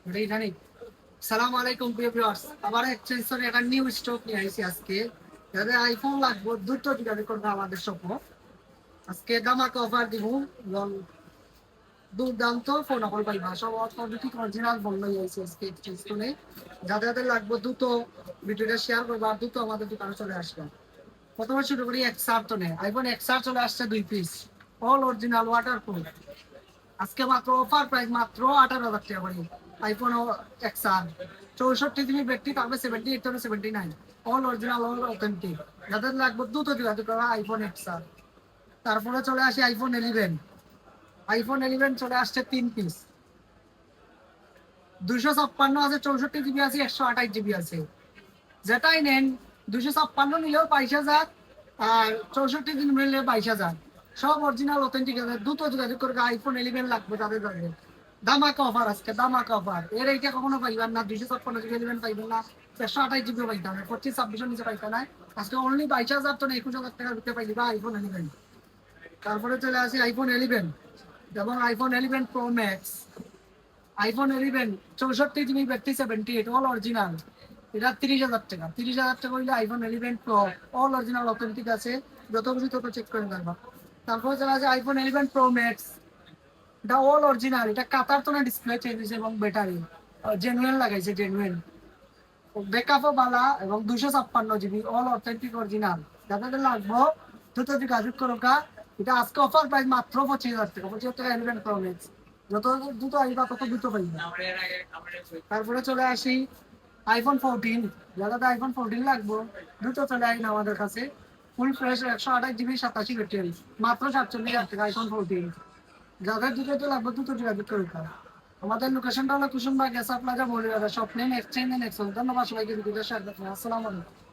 ওটাই জানি। সালাম আলাইকুম প্রিয় ভিউয়ার্স, আবার এক্সচেঞ্জের একটা নিউ স্টক নিয়ে আইছি আজকে। যাদের আইফোন লাগবে দ্রুত যোগাযোগ করবে আমাদের শপে। আজকে ধামাকা অফার দিব এবং দুর্দান্ত ফোন অফার পাইবা। সব অথেন্টিক অরিজিনাল ফোন লই আইছি আজকে এক্সচেঞ্জ করে। যাদের যাদের লাগবে দ্রুত ভিডিওটা শেয়ার করবে আর দ্রুত আমাদের দোকানে চলে আসবে। প্রথমে শুরু করি এক্সআর তো নেই, আইফোন এক্সআর চলে আসছে 2 পিস, অল অরিজিনাল ওয়াটারপ্রুফ। আজকে মাত্র অফার প্রাইস মাত্র 18,000 টাকা করে। আইফোন এক্সআর 64 জিবি ব্যাটারি, তারপরে 78 থেকে 79, অল অরিজিনাল অল অথেন্টিক। যাদের লাগবে দ্রুত যোগাযোগ করা আইফোন এক্সআর। তারপরে চলে আসি আইফোন 11। আইফোন 11 চলে আসছে 3 পিস, 256 আছে, 64 জিবি আছে, 128 জিবি আছে। যেটাই নেন 256 নিলেও 22,000, আর 64 দিন নিলেও 22,000। সব অরিজিনাল অথেন্টিক আছে। দ্রুত যোগাযোগ করে আইফোন 11 লাগবে তাদের যাদের। দামাকা অফার আজকে, দামাকা অফার। এর এইটা কখনো পাইবেন না, 256 জিবি 11 পাইবেন না, 128 জিবিও পাইতে হবে, 25-26 নিচে পাইতে না। আজকে অনলি 22,000 তো 21,000 টাকার ভিতরে পাই দিবা আইফোন 11। তারপরে চলে আসি আইফোন 11 এবং iPhone 11 pro max. IPhone 11 64 GB battery, 78, all original. এটা 30,000 টাকা। 30,000 টাকা হইলে iPhone 11 pro, all original authentic আছে। যত খুশি তত চেক করে দেখবা। তারপরে চলে আছে আইফোন 11 প্রো ম্যাক্স। এটা অল অরিজিনাল, এটা কাতার তো না, ডিসপ্লে চেঞ্জ হয়েছে এবং ব্যাটারি জেনুইন লাগাইছে, জেনুইন। ব্যাকআপও বালা এবং 256 জিবি, অল অথেন্টিক অরিজিনাল। যাদের লাগবো দ্রুত যোগাযোগ করো কা। এটা আজকে অফার প্রাইস মাত্র 25,000 টাকা। 25,000 টাকা 11 প্রো ম্যাক্স। যত দ্রুত আসবা তত দ্রুত পাইবা। তারপরে চলে আসি আইফোন 14। যাদের আইফোন 14 লাগবো দ্রুত চলে আসেন আমাদের কাছে। ফুল ফ্রেশ 128 জিবি 87 ব্যাটারি, মাত্র 47,000 টাকা আইফোন 14। যাদের দ্রুত লাগবে দ্রুত যোগাযোগ করে তারা। আমাদের লোকেশনটা হলো কুসুমবাগ গ্যাসা plaza Moulvibazar, shop name exchange and exchange. ধন্যবাদ সবাইকে ভিডিওটা শেয়ার করতে। আসসালামু আলাইকুম।